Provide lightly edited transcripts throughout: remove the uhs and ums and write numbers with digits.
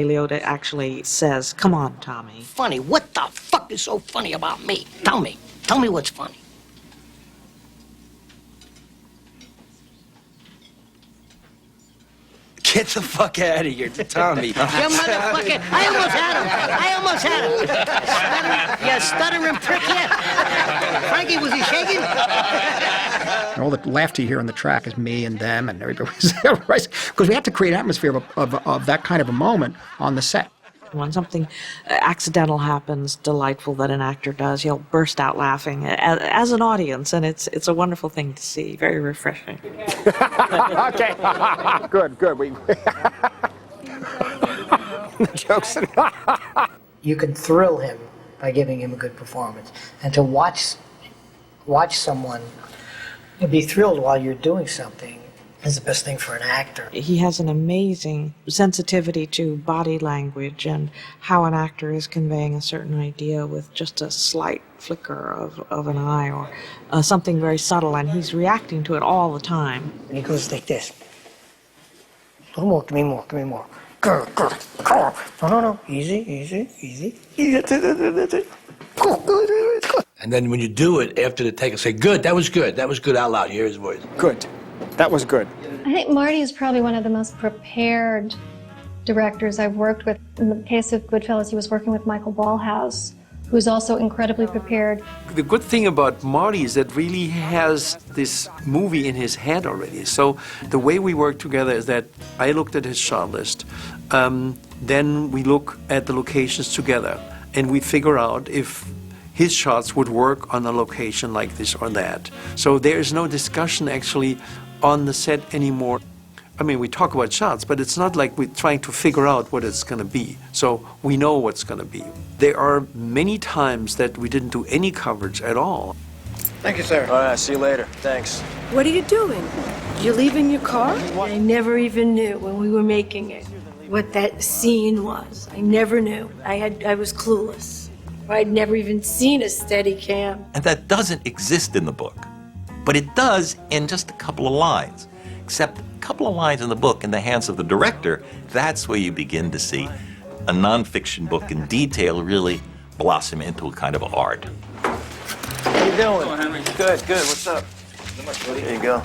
Liotta actually says, "Come on, Tommy." Funny? What the fuck is so funny about me? Tell me. Tell me what's funny. Get the fuck out of here, Tommy. You motherfucker. I almost had him. You stuttering prick, yeah. Frankie, was he shaking? And all the laughter you hear on the track is me and them and everybody. Because we have to create an atmosphere of that kind of a moment on the set. When something accidental happens, delightful that an actor does, he'll burst out laughing as an audience, and it's a wonderful thing to see. Very refreshing. Okay, good. Jokes. You can thrill him by giving him a good performance, and to watch someone be thrilled while you're doing something is the best thing for an actor. He has an amazing sensitivity to body language and how an actor is conveying a certain idea with just a slight flicker of an eye or something very subtle, and he's reacting to it all the time. And he goes like this. More, give me more. No. Easy. And then when you do it, after the take, I say, good, that was good out loud. You hear his voice. Good. That was good. I think Marty is probably one of the most prepared directors I've worked with. In the case of Goodfellas, he was working with Michael Ballhaus, who's also incredibly prepared. The good thing about Marty is that really he has this movie in his head already. So the way we work together is that I looked at his shot list, then we look at the locations together, and we figure out if his shots would work on a location like this or that. So there is no discussion actually on the set anymore. I mean, we talk about shots, but it's not like we're trying to figure out what it's going to be. So we know what's going to be. There are many times that we didn't do any coverage at all. Thank you, sir. All right, see you later. Thanks. What are you doing? You're leaving your car? I never even knew when we were making it what that scene was. I never knew. I was clueless. I'd never even seen a steady cam. And that doesn't exist in the book. But it does in just a couple of lines. Except a couple of lines in the book in the hands of the director, that's where you begin to see a nonfiction book in detail really blossom into a kind of art. How you doing? Good. What's up? There you go.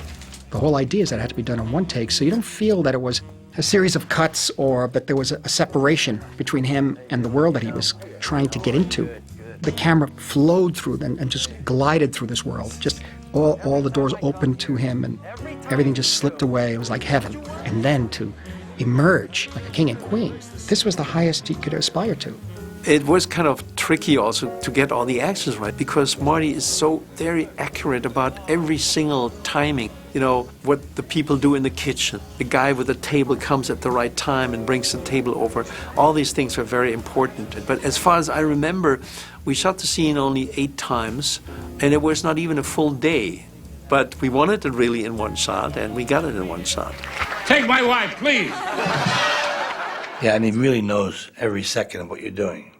The whole idea is that it had to be done in one take, so you don't feel that it was a series of cuts or that there was a separation between him and the world that he was trying to get into. The camera flowed through and just glided through this world. Just all the doors opened to him and everything just slipped away. It was like heaven. And then to emerge like a king and queen, this was the highest he could aspire to. It was kind of tricky also to get all the actions right because Marty is so very accurate about every single timing. You know, what the people do in the kitchen. The guy with the table comes at the right time and brings the table over. All these things are very important. But as far as I remember, we shot the scene only 8 times, and it was not even a full day. But we wanted it really in one shot, and we got it in one shot. Take my wife, please. Yeah, and he really knows every second of what you're doing.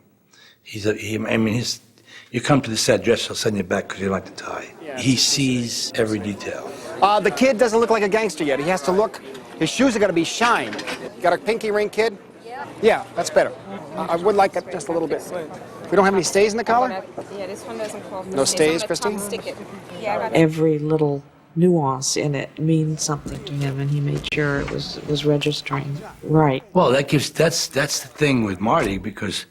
You come to the set dressed, he'll send you back because you like the tie. He sees every detail. The kid doesn't look like a gangster yet. He has to look, his shoes are going to be shined. Got a pinky ring, kid? Yeah, that's better. I would like it just a little bit. We don't have any stays in the collar? Yeah, this one doesn't call for No stays, Christine? Stick it. Yeah, Every little nuance in it means something to him, and he made sure it was registering right. Well, that's the thing with Marty because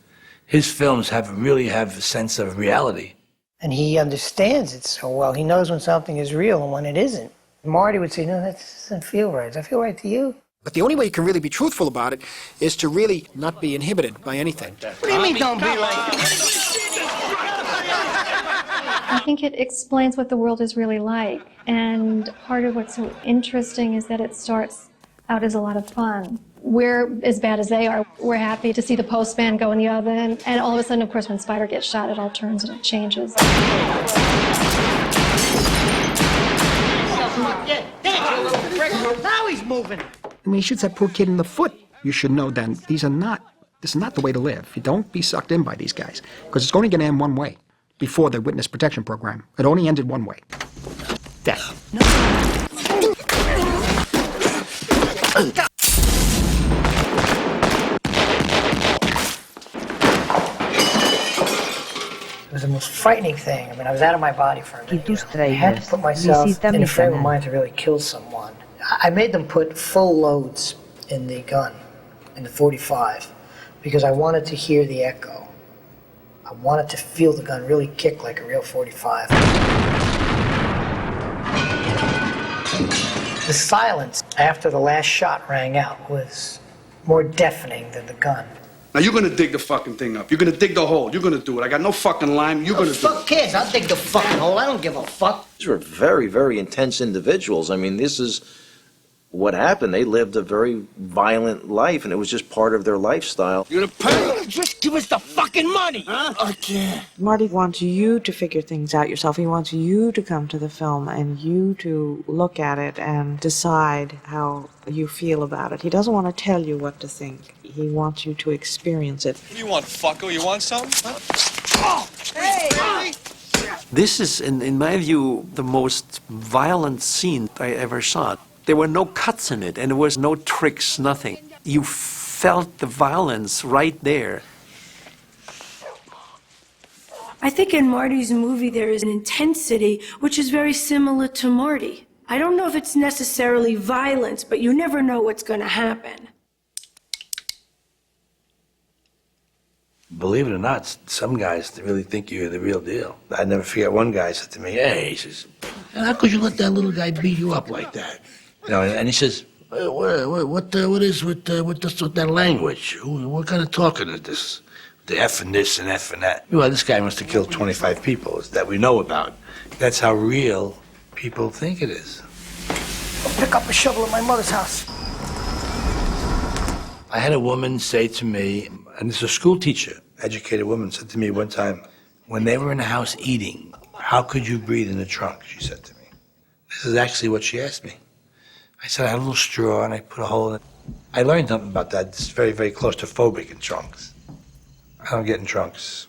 his films really have a sense of reality. And he understands it so well. He knows when something is real and when it isn't. Marty would say, no, that doesn't feel right. Does that feel right to you? But the only way you can really be truthful about it is to really not be inhibited by anything. What do you mean don't be like I think it explains what the world is really like. And part of what's so interesting is that it starts out as a lot of fun. We're as bad as they are. We're happy to see the postman go in the oven. And all of a sudden, of course, when Spider gets shot, it all turns and it changes. Now he's moving. When he shoots that poor kid in the foot, you should know then this is not the way to live. You don't be sucked in by these guys, because it's only going to end one way. Before the witness protection program, it only ended one way. Death. most frightening thing. I mean, I was out of my body for a minute. tus I had to trailers, put myself visita in mi a frame of canal. mind to really kill someone. I made them put full loads in the gun, in the 45, because I wanted to hear the echo. I wanted to feel the gun really kick like a real 45. The silence after the last shot rang out was more deafening than the gun. Now you're gonna dig the fucking thing up. You're gonna dig the hole. You're gonna do it. I got no fucking lime. You're gonna do it. Fuck cares? I'll dig the fucking hole. I don't give a fuck. These were very, very intense individuals. I mean, this is what happened. They lived a very violent life, and it was just part of their lifestyle. You're gonna pay. Just give us the fucking money, huh? I can't. Marty wants you to figure things out yourself. He wants you to come to the film and you to look at it and decide how you feel about it. He doesn't want to tell you what to think. He wants you to experience it. What do you want, fucko? You want something? Oh! Hey! This is, in my view, the most violent scene I ever shot. There were no cuts in it, and there was no tricks, nothing. You felt the violence right there. I think in Marty's movie there is an intensity which is very similar to Marty. I don't know if it's necessarily violence, but you never know what's going to happen. Believe it or not, some guys really think you're the real deal. I never forget one guy said to me, "Hey," he says, "how could you let that little guy beat you up like that?" You know, and he says, "What is with that language? What kind of talking is this? The F and this and F and that." Well, this guy must have killed 25 people that we know about. That's how real people think it is. I'll pick up a shovel at my mother's house. I had a woman say to me, and this is a school teacher, educated woman, said to me one time, when they were in the house eating, "How could you breathe in the trunk?" she said to me. This is actually what she asked me. I said, "I had a little straw and I put a hole in it." I learned something about that. It's very, very claustrophobic in trunks. I don't get in trunks.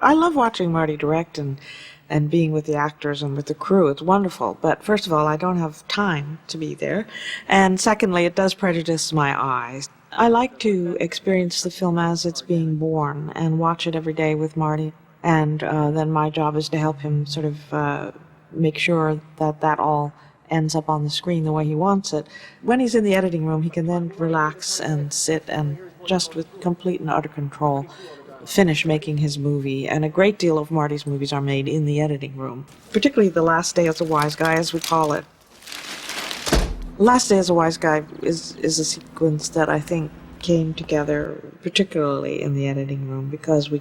I love watching Marty direct and being with the actors and with the crew. It's wonderful. But first of all, I don't have time to be there. And secondly, it does prejudice my eyes. I like to experience the film as it's being born and watch it every day with Marty. And then my job is to help him sort of make sure that that all ends up on the screen the way he wants it. When he's in the editing room, he can then relax and sit and just with complete and utter control finish making his movie. And a great deal of Marty's movies are made in the editing room, particularly The Last Day as a Wise Guy, as we call it. Last Day as a Wise Guy is a sequence that I think came together particularly in the editing room because we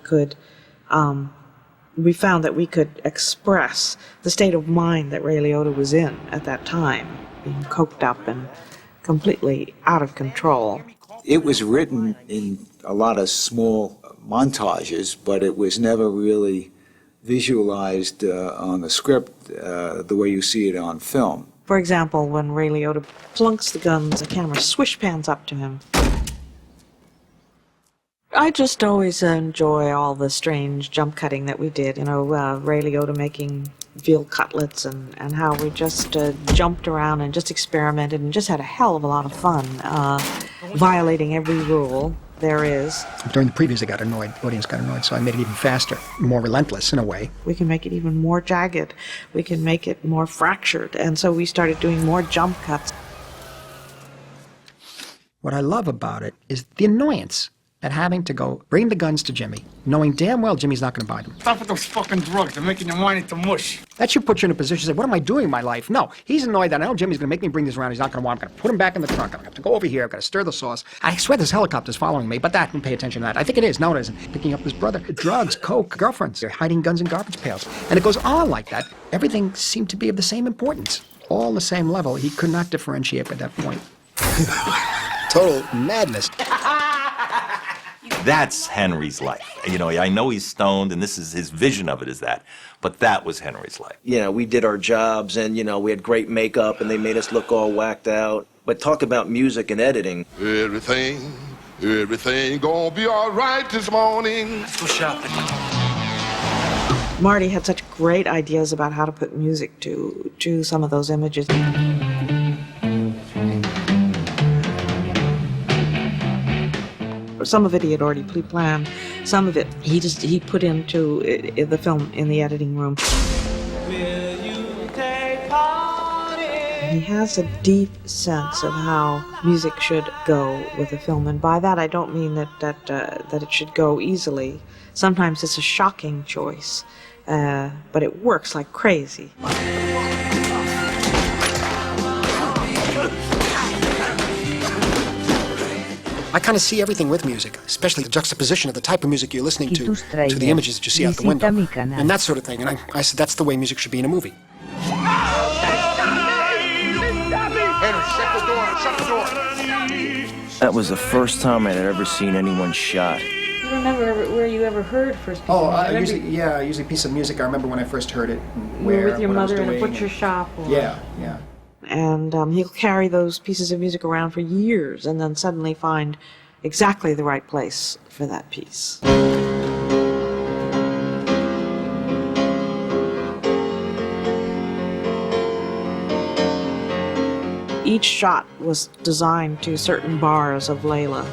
found that we could express the state of mind that Ray Liotta was in at that time, being coked up and completely out of control. It was written in a lot of small montages, but it was never really visualized on the script the way you see it on film. For example, when Ray Liotta plunks the guns, the camera swish pans up to him. I just always enjoy all the strange jump cutting that we did. You know, Ray Liotta making veal cutlets and how we just jumped around and just experimented and just had a hell of a lot of fun, violating every rule there is. During the previews, the audience got annoyed, so I made it even faster, more relentless in a way. We can make it even more jagged. We can make it more fractured. And so we started doing more jump cuts. What I love about it is the annoyance at having to go bring the guns to Jimmy, knowing damn well Jimmy's not going to buy them. Stop with those fucking drugs. They're making your mind into mush. That should put you in a position to say, what am I doing in my life? No, he's annoyed that I know Jimmy's going to make me bring this around. He's not going to want it. I'm going to put him back in the trunk. I'm going to have to go over here. I've got to stir the sauce. I swear this helicopter's following me, but that didn't pay attention to that. I think it is. No, it isn't. Picking up his brother. Drugs, coke, girlfriends. They're hiding guns in garbage pails. And it goes on like that. Everything seemed to be of the same importance. All the same level. He could not differentiate at that point. Total madness. That's Henry's life. You know, I know he's stoned, and this is his vision of it is that, but that was Henry's life. You know, we did our jobs, and, you know, we had great makeup, and they made us look all whacked out. But talk about music and editing. Everything gonna be all right this morning. Let's go shopping. Marty had such great ideas about how to put music to some of those images. Some of it he had already pre-planned, some of it he put into the film in the editing room. He has a deep sense of how music should go with a film, and by that I don't mean that it should go easily. Sometimes it's a shocking choice, but it works like crazy. I kind of see everything with music, especially the juxtaposition of the type of music you're listening to the images that you see out the window, and that sort of thing. And I said that's the way music should be in a movie. That was the first time I'd ever seen anyone shot. Do you remember where you ever heard first piece Oh, of music? usually a piece of music. I remember when I first heard it. You were with your mother in a butcher shop? Or... Yeah. And he'll carry those pieces of music around for years and then suddenly find exactly the right place for that piece. Each shot was designed to certain bars of Layla.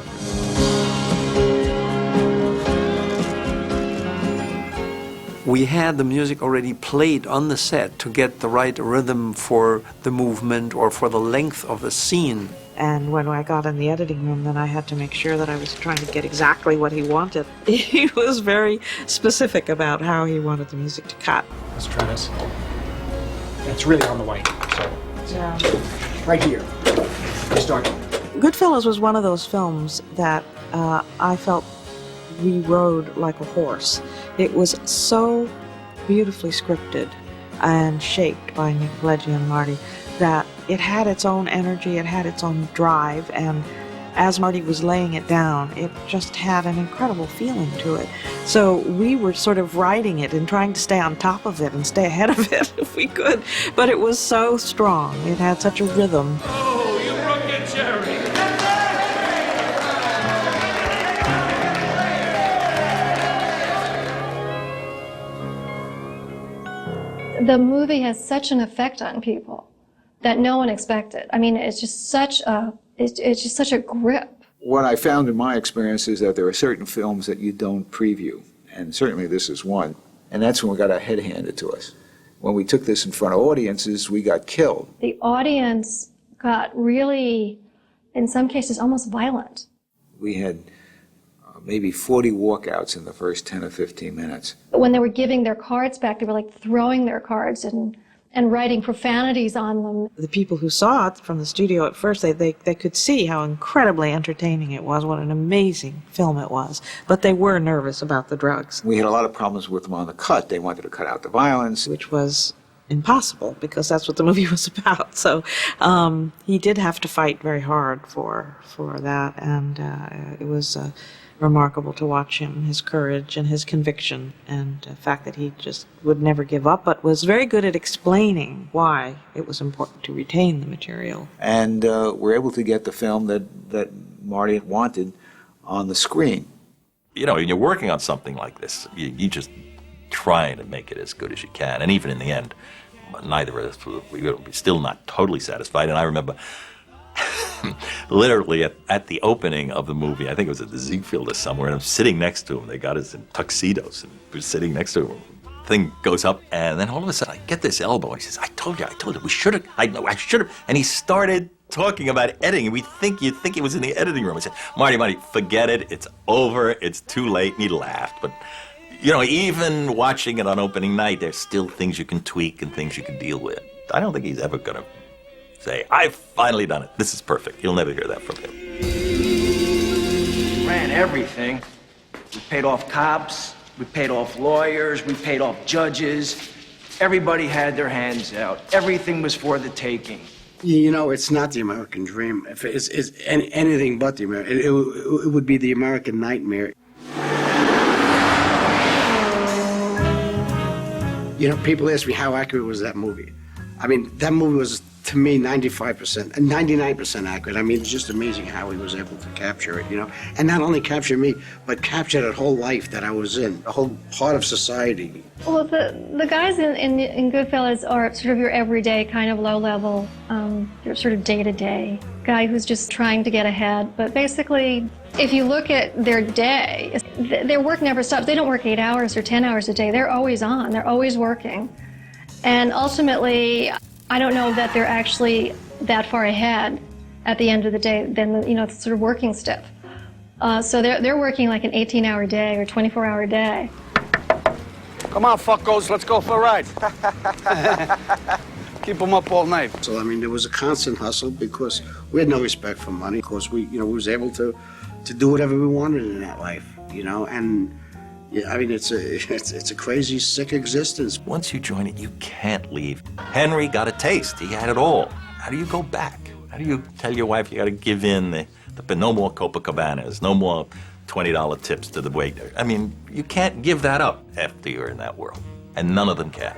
We had the music already played on the set to get the right rhythm for the movement or for the length of the scene. And when I got in the editing room, then I had to make sure that I was trying to get exactly what he wanted. He was very specific about how he wanted the music to cut. Let's try this. It's really on the white, so yeah. Right here. Start. Goodfellas was one of those films that I felt we rode like a horse. It was so beautifully scripted and shaped by Nick Pileggi and Marty that it had its own energy, it had its own drive, and as Marty was laying it down, it just had an incredible feeling to it. So we were sort of riding it and trying to stay on top of it and stay ahead of it if we could, but it was so strong. It had such a rhythm. Oh, you broke your cherry. The movie has such an effect on people that no one expected. I mean, it's just such a grip. What I found in my experience is that there are certain films that you don't preview, and certainly this is one, and that's when we got our head handed to us. When we took this in front of audiences, we got killed. The audience got really, in some cases, almost violent. We had maybe 40 walkouts in the first 10 or 15 minutes. When they were giving their cards back, they were like throwing their cards and writing profanities on them. The people who saw it from the studio at first, they could see how incredibly entertaining it was, what an amazing film it was, but they were nervous about the drugs. We had a lot of problems with them on the cut. They wanted to cut out the violence. Which was impossible, because that's what the movie was about. So he did have to fight very hard for that, and it was remarkable to watch him, his courage and his conviction, and the fact that he just would never give up, but was very good at explaining why it was important to retain the material. And we're able to get the film that Marty wanted on the screen. You know, when you're working on something like this, you just trying to make it as good as you can. And even in the end, neither of us, we were still not totally satisfied. And I remember literally at the opening of the movie, I think it was at the Ziegfeld or somewhere, and I'm sitting next to him. They got us in tuxedos, and we're sitting next to him. Thing goes up, and then all of a sudden I get this elbow. He says, I told you, we should have, I should have. And he started talking about editing, and you'd think he was in the editing room. I said, Marty, forget it, it's over, it's too late, and he laughed. But, you know, even watching it on opening night, there's still things you can tweak and things you can deal with. I don't think he's ever gonna say, I've finally done it, this is perfect. You'll never hear that from him. Ran everything. We paid off cops, we paid off lawyers, we paid off judges. Everybody had their hands out. Everything was for the taking. You know, it's not the American dream. If it's anything but the American, it would be the American nightmare. You know, people ask me how accurate was that movie. I mean, that movie was, to me, 95%, 99% accurate. I mean, it's just amazing how he was able to capture it, you know? And not only capture me, but capture that whole life that I was in, the whole part of society. Well, the guys in Goodfellas are sort of your everyday kind of low-level, your sort of day-to-day guy who's just trying to get ahead. But basically, If you look at their day, their work never stops. They don't work 8 hours or 10 hours a day. They're always on. They're always working. And ultimately, I don't know that they're actually that far ahead at the end of the day than the sort of working stiff. So they're working like an 18-hour day or 24-hour day. Come on, fuckos, let's go for a ride. Keep them up all night. So, I mean, there was a constant hustle because we had no respect for money. Of course, we was able to do whatever we wanted in that life, and yeah, I mean, it's a crazy, sick existence. Once you join it, you can't leave. Henry got a taste. He had it all. How do you go back? How do you tell your wife you got to give in no more Copacabanas, no more $20 tips to the waiter? I mean, you can't give that up after you're in that world, and none of them can.